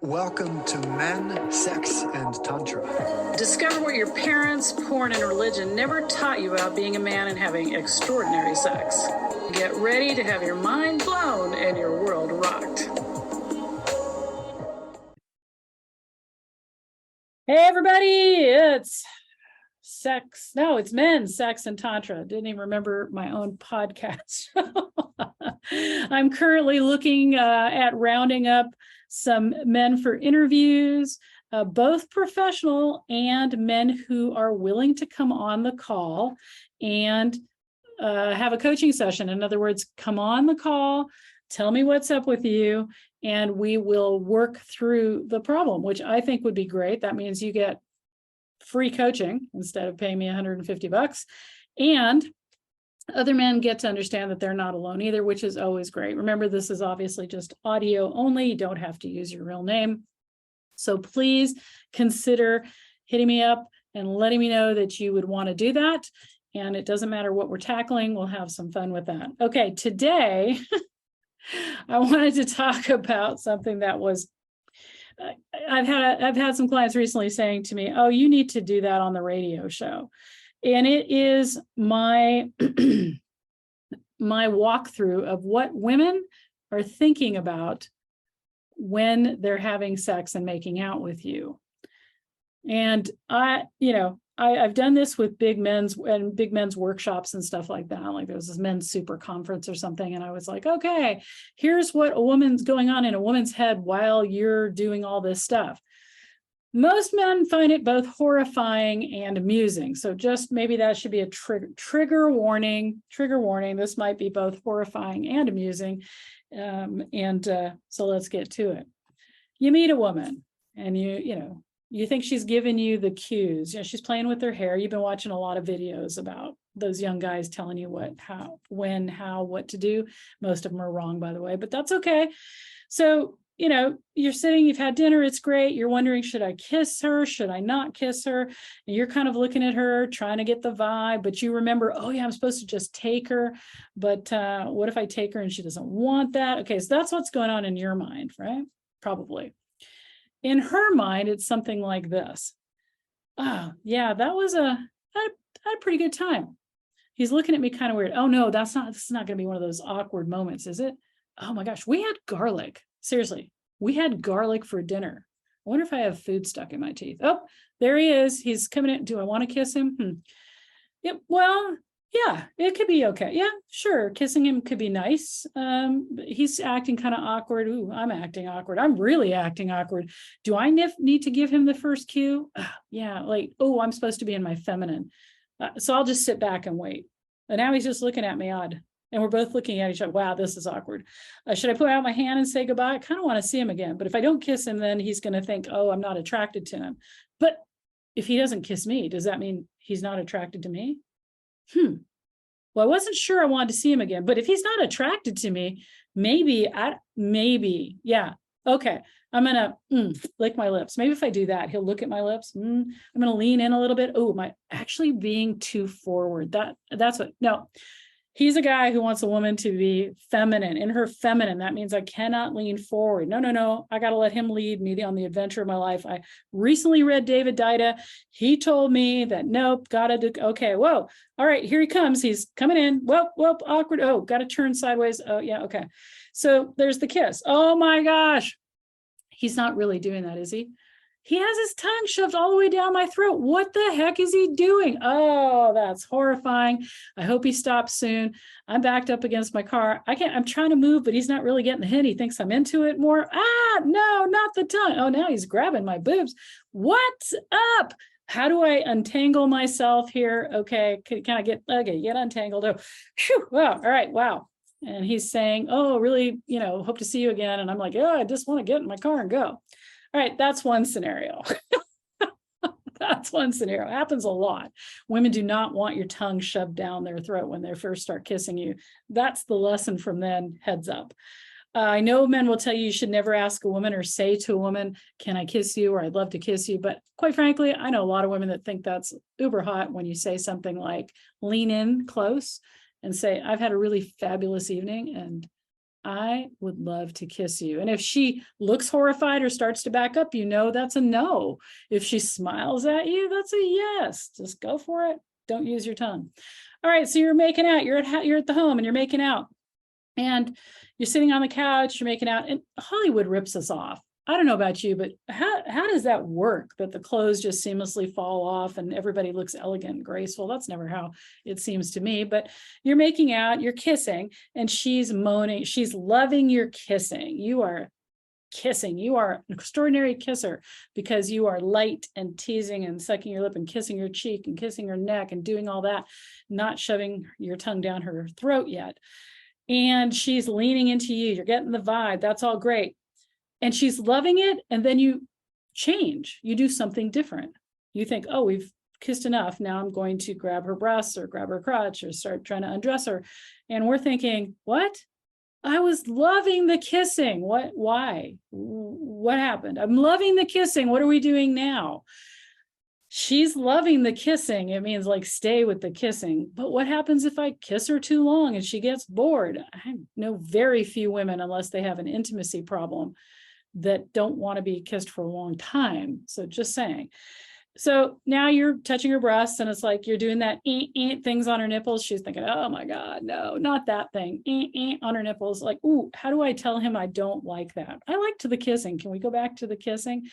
Welcome to Men, Sex, and Tantra. Discover what your parents, porn, and religion never taught you about being a man and having extraordinary sex. Get ready to have your mind blown and your world rocked. Hey, everybody, it's Men, Sex, and Tantra. Didn't even remember my own podcast. I'm currently looking at rounding up some men for interviews, both professional and men who are willing to come on the call and have a coaching session. In other words, come on the call, tell me what's up with you, and we will work through the problem, which I think would be great. That means you get free coaching instead of paying me $150, and other men get to understand that they're not alone either, which is always great. Remember, this is obviously just audio only. You don't have to use your real name. So please consider hitting me up and letting me know that you would want to do that. And it doesn't matter what we're tackling. We'll have some fun with that. Okay, today I wanted to talk about something that was I've had some clients recently saying to me, oh, you need to do that on the radio show. And it is my my walkthrough of what women are thinking about when they're having sex and making out with you. And I've done this with big men's workshops and stuff like that. Like there was this men's super conference or something. And I was like, okay, here's what a woman's going on in a woman's head while you're doing all this stuff. Most men find it both horrifying and amusing. So just maybe that should be a trigger warning. This might be both horrifying and amusing. So let's get to it. You meet a woman and you think she's giving you the cues. She's playing with her hair. You've been watching a lot of videos about those young guys telling you what, how, when, how, what to do. Most of them are wrong, by the way, but that's okay. So, you're sitting, you've had dinner, it's great. You're wondering, should I kiss her? Should I not kiss her? And you're kind of looking at her, trying to get the vibe, but you remember, oh yeah, I'm supposed to just take her. But what if I take her and she doesn't want that? Okay, so that's what's going on in your mind, right? Probably. In her mind, it's something like this. Oh, yeah, I had a pretty good time. He's looking at me kind of weird. Oh no, this is not going to be one of those awkward moments, is it? Oh my gosh, we had garlic. Seriously, we had garlic for dinner. I wonder if I have food stuck in my teeth. Oh, there he is. He's coming in. Do I want to kiss him? Yep. Well, yeah, it could be okay. Yeah, sure. Kissing him could be nice. He's acting kind of awkward. Ooh, I'm acting awkward. I'm really acting awkward. Do I need to give him the first cue? Yeah, like, oh, I'm supposed to be in my feminine. So I'll just sit back and wait. And now he's just looking at me odd. And we're both looking at each other. Wow, this is awkward. Should I put out my hand and say goodbye? I kind of want to see him again. But if I don't kiss him, then he's going to think, oh, I'm not attracted to him. But if he doesn't kiss me, does that mean he's not attracted to me? Well, I wasn't sure I wanted to see him again. But if he's not attracted to me, maybe, yeah. Okay, I'm going to lick my lips. Maybe if I do that, he'll look at my lips. I'm going to lean in a little bit. Oh, am I actually being too forward? That's what, no. He's a guy who wants a woman to be feminine, in her feminine. That means I cannot lean forward. No. I got to let him lead me on the adventure of my life. I recently read David Dida. He told me that, nope, got to do, okay, whoa. All right, here he comes. He's coming in. Whoop, awkward. Oh, got to turn sideways. Oh, yeah, okay. So there's the kiss. Oh my gosh. He's not really doing that, is he? He has his tongue shoved all the way down my throat. What the heck is he doing? Oh, that's horrifying. I hope he stops soon. I'm backed up against my car. I'm trying to move, but he's not really getting the hint. He thinks I'm into it more. No, not the tongue. Oh, now he's grabbing my boobs. What's up? How do I untangle myself here? Okay, can I get untangled? Oh, whew, wow, all right, wow. And he's saying, oh, really, hope to see you again. And I'm like, oh, I just want to get in my car and go. All right, that's one scenario. That's one scenario. It happens a lot. Women do not want your tongue shoved down their throat when they first start kissing you. That's the lesson from then, heads up. I know men will tell you should never ask a woman or say to a woman, can I kiss you? Or I'd love to kiss you. But quite frankly, I know a lot of women that think that's uber hot when you say something like lean in close and say, I've had a really fabulous evening and I would love to kiss you. And if she looks horrified or starts to back up, that's a no. If she smiles at you, that's a yes. Just go for it. Don't use your tongue. All right, so you're making out. You're at the home and you're making out. And you're sitting on the couch, you're making out, and Hollywood rips us off. I don't know about you, but how does that work? That the clothes just seamlessly fall off and everybody looks elegant and graceful? That's never how it seems to me. But you're making out, you're kissing, and she's moaning. She's loving your kissing. You are kissing. You are an extraordinary kisser because you are light and teasing and sucking your lip and kissing your cheek and kissing her neck and doing all that, not shoving your tongue down her throat yet. And she's leaning into you. You're getting the vibe. That's all great. And she's loving it. And then you change. You do something different. You think, oh, we've kissed enough. Now I'm going to grab her breasts or grab her crotch or start trying to undress her. And we're thinking, what? I was loving the kissing. What? Why? What happened? I'm loving the kissing. What are we doing now? She's loving the kissing. It means like stay with the kissing. But what happens if I kiss her too long and she gets bored? I know very few women, unless they have an intimacy problem, that don't want to be kissed for a long time. So just saying. So now you're touching her breasts and it's like you're doing that things on her nipples. She's thinking, oh my God, no, not that thing. On her nipples. Like, ooh, how do I tell him I don't like that? I liked the kissing. Can we go back to the kissing?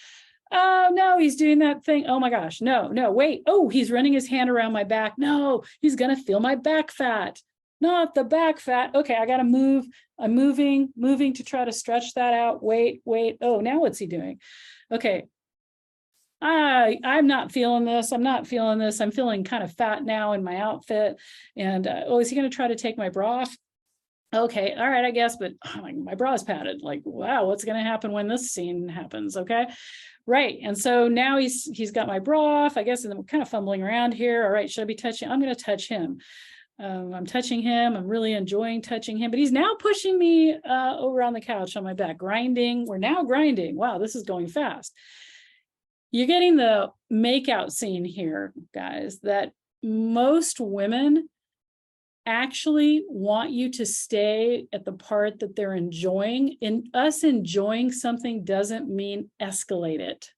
Oh, no, he's doing that thing. Oh my gosh, no, wait. Oh, he's running his hand around my back. No, he's going to feel my back fat. Not the back fat. Okay, I got to move. I'm moving to try to stretch that out. Wait. Oh, now what's he doing? Okay. I'm not feeling this. I'm not feeling this. I'm feeling kind of fat now in my outfit. And is he going to try to take my bra off? Okay, all right, I guess, but my bra is padded. Like, wow, what's going to happen when this scene happens? Okay, right. And so now he's got my bra off, I guess, and I'm kind of fumbling around here. All right, should I be touching? I'm going to touch him. I'm touching him. I'm really enjoying touching him, but he's now pushing me over on the couch on my back, grinding. We're now grinding. Wow, this is going fast. You're getting the makeout scene here, guys, that most women actually want you to stay at the part that they're enjoying. And us enjoying something doesn't mean escalate it.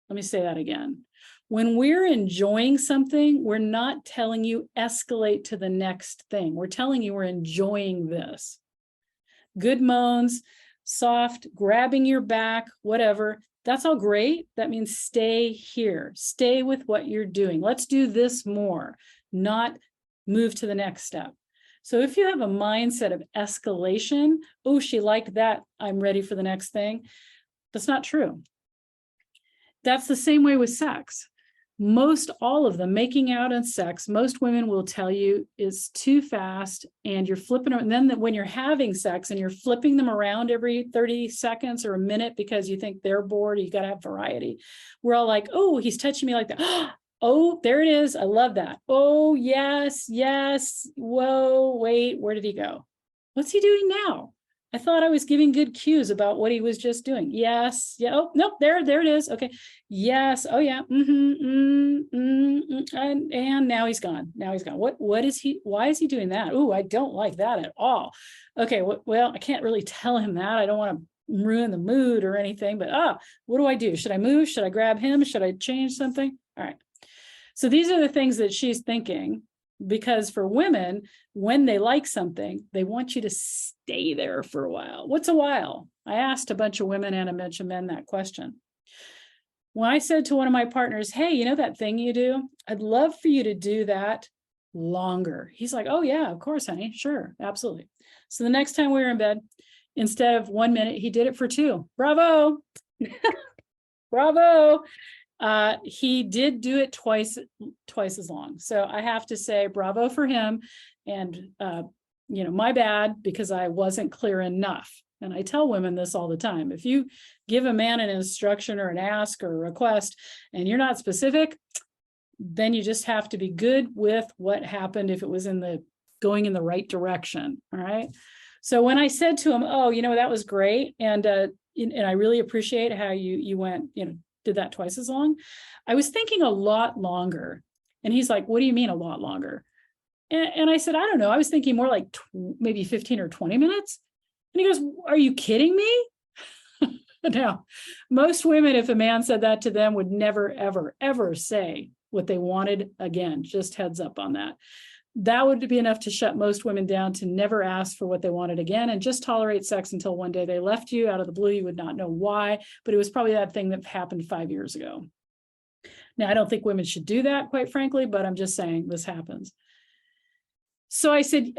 Let me say that again. When we're enjoying something, we're not telling you escalate to the next thing. We're telling you we're enjoying this. Good moans, soft, grabbing your back, whatever. That's all great. That means stay here. Stay with what you're doing. Let's do this more, not move to the next step. So if you have a mindset of escalation, oh, she liked that, I'm ready for the next thing. That's not true. That's the same way with sex. Most all of them, making out and sex, most women will tell you is too fast and you're flipping, and then when you're having sex and you're flipping them around every 30 seconds or a minute because you think they're bored, you got to have variety. We're all like, oh, he's touching me like that. Oh, there it is. I love that. Oh, yes. Whoa, wait, where did he go? What's he doing now? I thought I was giving good cues about what he was just doing. Yes. Yeah. Oh, nope. There it is. Okay. Yes. Oh, yeah. And now he's gone. What is he? Why is he doing that? Oh, I don't like that at all. Okay. Well, I can't really tell him that. I don't want to ruin the mood or anything, but what do I do? Should I move? Should I grab him? Should I change something? All right. So these are the things that she's thinking. Because for women, when they like something, they want you to stay there for a while. What's a while? I asked a bunch of women and a bunch of men that question. When I said to one of my partners, hey, you know that thing you do? I'd love for you to do that longer. He's like, oh yeah, of course, honey. Sure, absolutely. So the next time we were in bed, instead of 1 minute, he did it for 2. Bravo. Bravo. He did do it twice as long. So I have to say bravo for him. And, my bad, because I wasn't clear enough. And I tell women this all the time. If you give a man an instruction or an ask or a request and you're not specific, then you just have to be good with what happened if it was going in the right direction. All right. So when I said to him, oh, that was great. And I really appreciate how you went, did that twice as long. I was thinking a lot longer. And he's like, what do you mean a lot longer? And I said, I don't know. I was thinking more like maybe 15 or 20 minutes. And he goes, are you kidding me? Now, most women, if a man said that to them, would never, ever, ever say what they wanted again. Just heads up on that. That would be enough to shut most women down, to never ask for what they wanted again and just tolerate sex until one day they left you out of the blue. You would not know why, but it was probably that thing that happened 5 years ago. Now, I don't think women should do that, quite frankly, but I'm just saying this happens. So I said,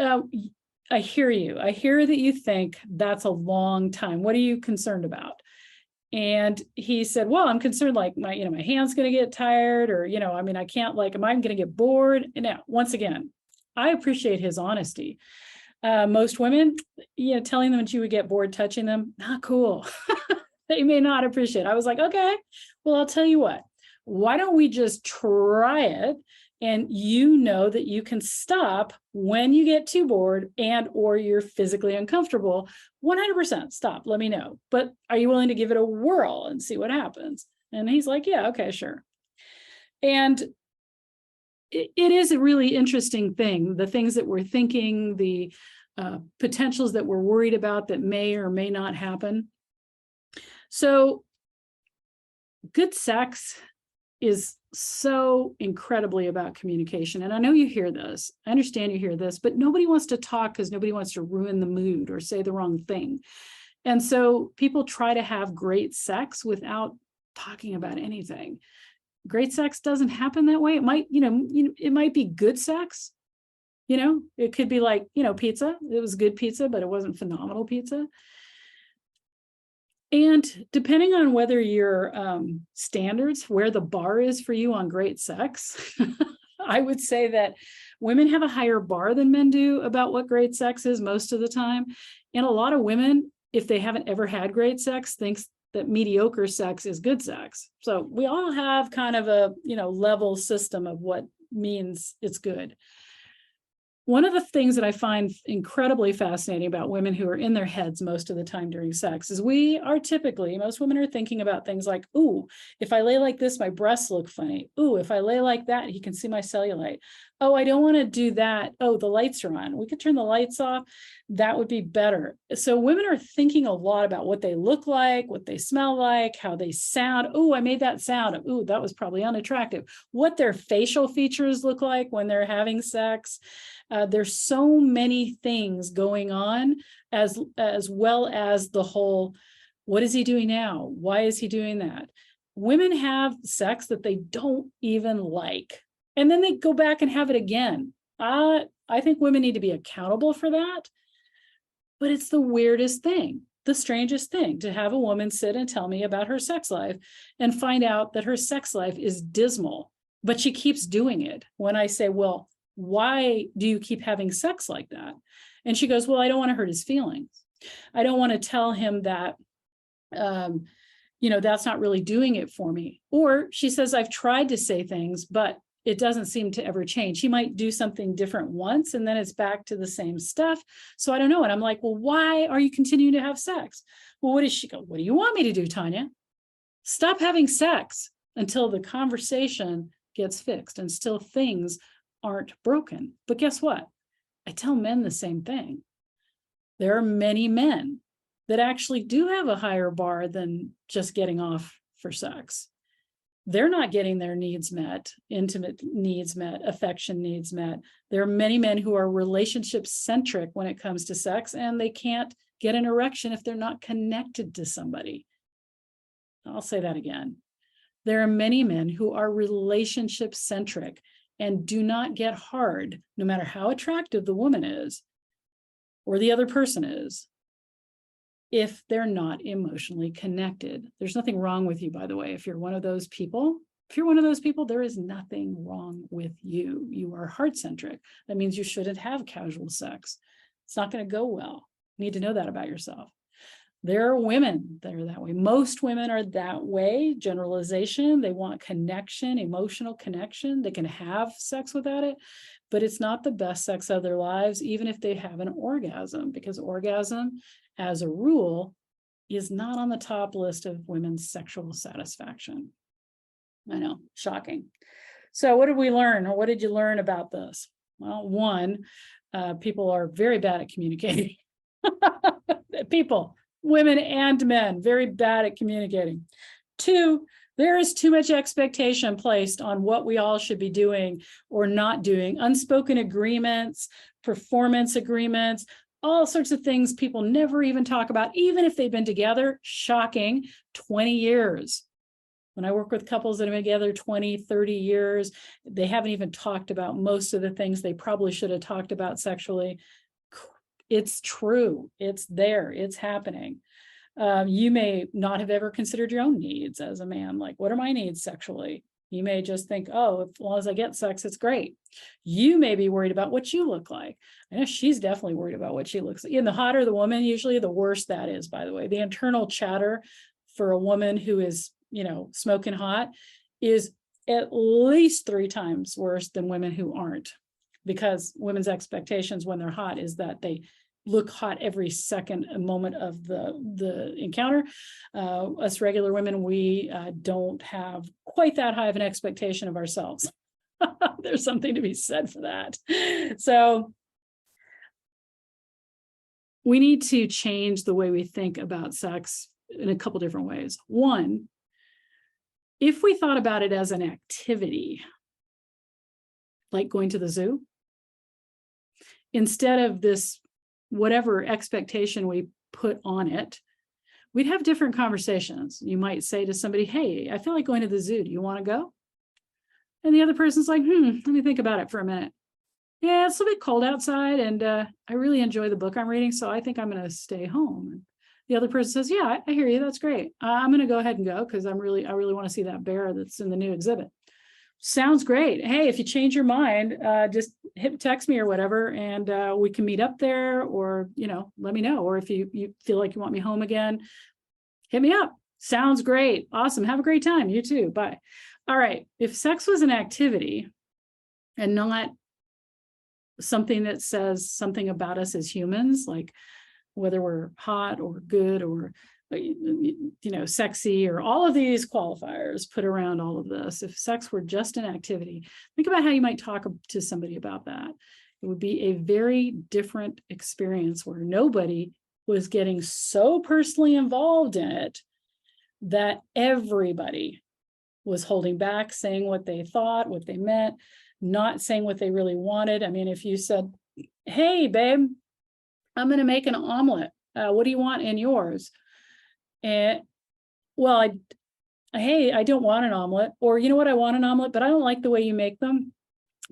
I hear you. I hear that you think that's a long time. What are you concerned about? And he said, well, I'm concerned like my hand's going to get tired, or, I mean, I can't, like, am I going to get bored? And now, once again, I appreciate his honesty. Most women, telling them that you would get bored touching them, not cool. They may not appreciate it. I was like, okay, well, I'll tell you what, why don't we just try it? And that you can stop when you get too bored and or you're physically uncomfortable. 100% stop, let me know. But are you willing to give it a whirl and see what happens? And he's like, yeah, okay, sure. And it is a really interesting thing, the things that we're thinking, the potentials that we're worried about that may or may not happen. So good sex is so incredibly about communication. And I know you hear this, I understand you hear this, but nobody wants to talk because nobody wants to ruin the mood or say the wrong thing. And so people try to have great sex without talking about anything. Great sex doesn't happen that way. It might, it might be good sex. It could be like, pizza. It was good pizza, but it wasn't phenomenal pizza. And depending on whether your standards, where the bar is for you on great sex, I would say that women have a higher bar than men do about what great sex is most of the time. And a lot of women, if they haven't ever had great sex, thinks that mediocre sex is good sex. So we all have kind of a, level system of what means it's good. One of the things that I find incredibly fascinating about women who are in their heads most of the time during sex is most women are thinking about things like, ooh, if I lay like this, my breasts look funny. Ooh, if I lay like that, he can see my cellulite. Oh, I don't want to do that. Oh, the lights are on. We could turn the lights off. That would be better. So women are thinking a lot about what they look like, what they smell like, how they sound. Oh, I made that sound. Ooh, that was probably unattractive. What their facial features look like when they're having sex. There's so many things going on, as well as the whole, what is he doing now? Why is he doing that? Women have sex that they don't even like, and then they go back and have it again. I think women need to be accountable for that, but it's the weirdest thing, the strangest thing, to have a woman sit and tell me about her sex life and find out that her sex life is dismal, but she keeps doing it. When I say, well, why do you keep having sex like that? And she goes, well, I don't want to hurt his feelings. I don't want to tell him that, that's not really doing it for me. Or she says, I've tried to say things, but it doesn't seem to ever change. He might do something different once and then it's back to the same stuff. So I don't know. And I'm like, well, why are you continuing to have sex? Well, what does she go? What do you want me to do, Tanya? Stop having sex until the conversation gets fixed and still things aren't broken. But guess what? I tell men the same thing. There are many men that actually do have a higher bar than just getting off for sex. They're not getting their needs met, intimate needs met, affection needs met. There are many men who are relationship centric when it comes to sex, and they can't get an erection if they're not connected to somebody. I'll say that again. There are many men who are relationship centric and do not get hard, no matter how attractive the woman is or the other person is, if they're not emotionally connected. There's nothing wrong with you, by the way. If you're one of those people, there is nothing wrong with you. You are heart-centric. That means you shouldn't have casual sex. It's not going to go well. You need to know that about yourself. There are women that are that way. Most women are that way. Generalization. They want connection, emotional connection. They can have sex without it, but it's not the best sex of their lives, even if they have an orgasm, because orgasm, as a rule, is not on the top list of women's sexual satisfaction. I know, shocking. So what did we learn, or what did you learn about this? Well, one, people are very bad at communicating. People, women and men, very bad at communicating. Two, there is too much expectation placed on what we all should be doing or not doing. Unspoken agreements, performance agreements, all sorts of things people never even talk about, even if they've been together, shocking, 20 years. When I work with couples that have been together 20, 30 years, they haven't even talked about most of the things they probably should have talked about sexually. It's true. It's there. It's happening. You may not have ever considered your own needs as a man. Like, what are my needs sexually? You may just think, oh, as long as I get sex, it's great. You may be worried about what you look like. I know she's definitely worried about what she looks like. And the hotter the woman, usually the worse that is, by the way. The internal chatter for a woman who is, smoking hot is at least 3 times worse than women who aren't, because women's expectations when they're hot is that they look hot every second moment of the encounter. Us regular women, we don't have quite that high of an expectation of ourselves. There's something to be said for that. So we need to change the way we think about sex in a couple different ways. One, if we thought about it as an activity, like going to the zoo, instead of this whatever expectation we put on it, we'd have different conversations. You might say to somebody, hey, I feel like going to the zoo. Do you want to go? And the other person's like, let me think about it for a minute. Yeah, it's a bit cold outside, and I really enjoy the book I'm reading, so I think I'm going to stay home. And the other person says, yeah, I hear you. That's great. I'm going to go ahead and go because I really want to see that bear that's in the new exhibit. Sounds great. Hey, if you change your mind, just text me or whatever, and we can meet up there, or, let me know. Or if you feel like you want me home again, hit me up. Sounds great. Awesome. Have a great time. You too. Bye. All right. If sex was an activity and not something that says something about us as humans, like whether we're hot or good or sexy, or all of these qualifiers put around all of this. If sex were just an activity, think about how you might talk to somebody about that. It would be a very different experience where nobody was getting so personally involved in it that everybody was holding back, saying what they thought, what they meant, not saying what they really wanted. I mean, if you said, hey, babe, I'm going to make an omelet. What do you want in yours? And well, I don't want an omelet, or you know what, I want an omelet, but I don't like the way you make them.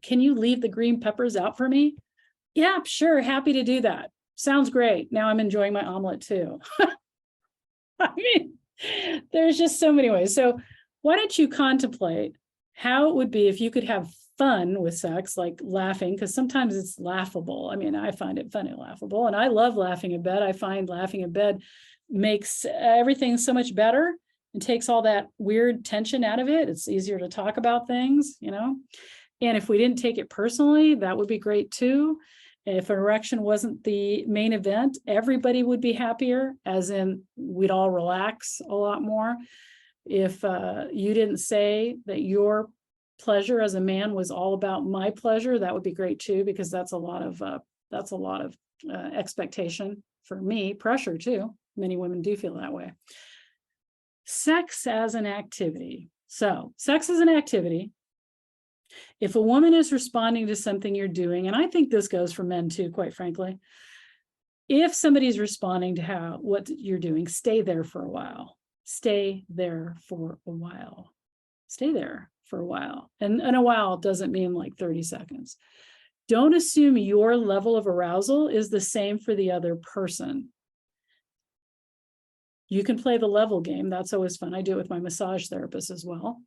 Can you leave the green peppers out for me? Yeah, sure. Happy to do that. Sounds great. Now I'm enjoying my omelet too. I mean, there's just so many ways. So why don't you contemplate how it would be if you could have fun with sex, like laughing, because sometimes it's laughable. I mean, I find it funny, laughable, and I love laughing in bed. I find laughing in bed makes everything so much better and takes all that weird tension out of it. It's easier to talk about things, And if we didn't take it personally, that would be great too. If erection wasn't the main event, everybody would be happier, as in we'd all relax a lot more. If you didn't say that your pleasure as a man was all about my pleasure, that would be great too, because that's a lot of expectation for me, pressure too. Many women do feel that way. Sex as an activity. So sex is an activity. If a woman is responding to something you're doing, and I think this goes for men too, quite frankly, if somebody's responding to what you're doing, stay there for a while. Stay there for a while. Stay there for a while. And a while doesn't mean like 30 seconds. Don't assume your level of arousal is the same for the other person. You can play the level game. That's always fun. I do it with my massage therapist as well.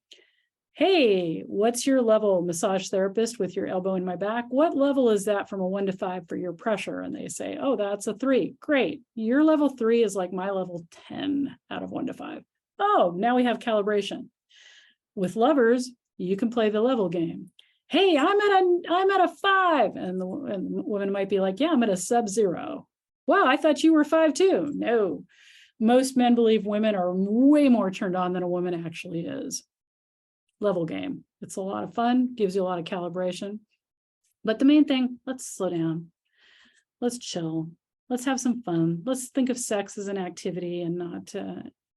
Hey, what's your level, massage therapist, with your elbow in my back? What level is that from a 1 to 5 for your pressure? And they say, oh, that's a 3. Great. Your level 3 is like my level 10 out of 1 to 5. Oh, now we have calibration. With lovers, you can play the level game. Hey, I'm at a 5. And the woman might be like, yeah, I'm at a sub-0. Wow, I thought you were 5 too. No, most men believe women are way more turned on than a woman actually is. Level game. It's a lot of fun, gives you a lot of calibration. But the main thing, let's slow down. Let's chill. Let's have some fun. Let's think of sex as an activity and not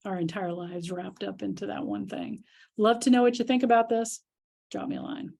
our entire lives wrapped up into that one thing. Love to know what you think about this. Drop me a line.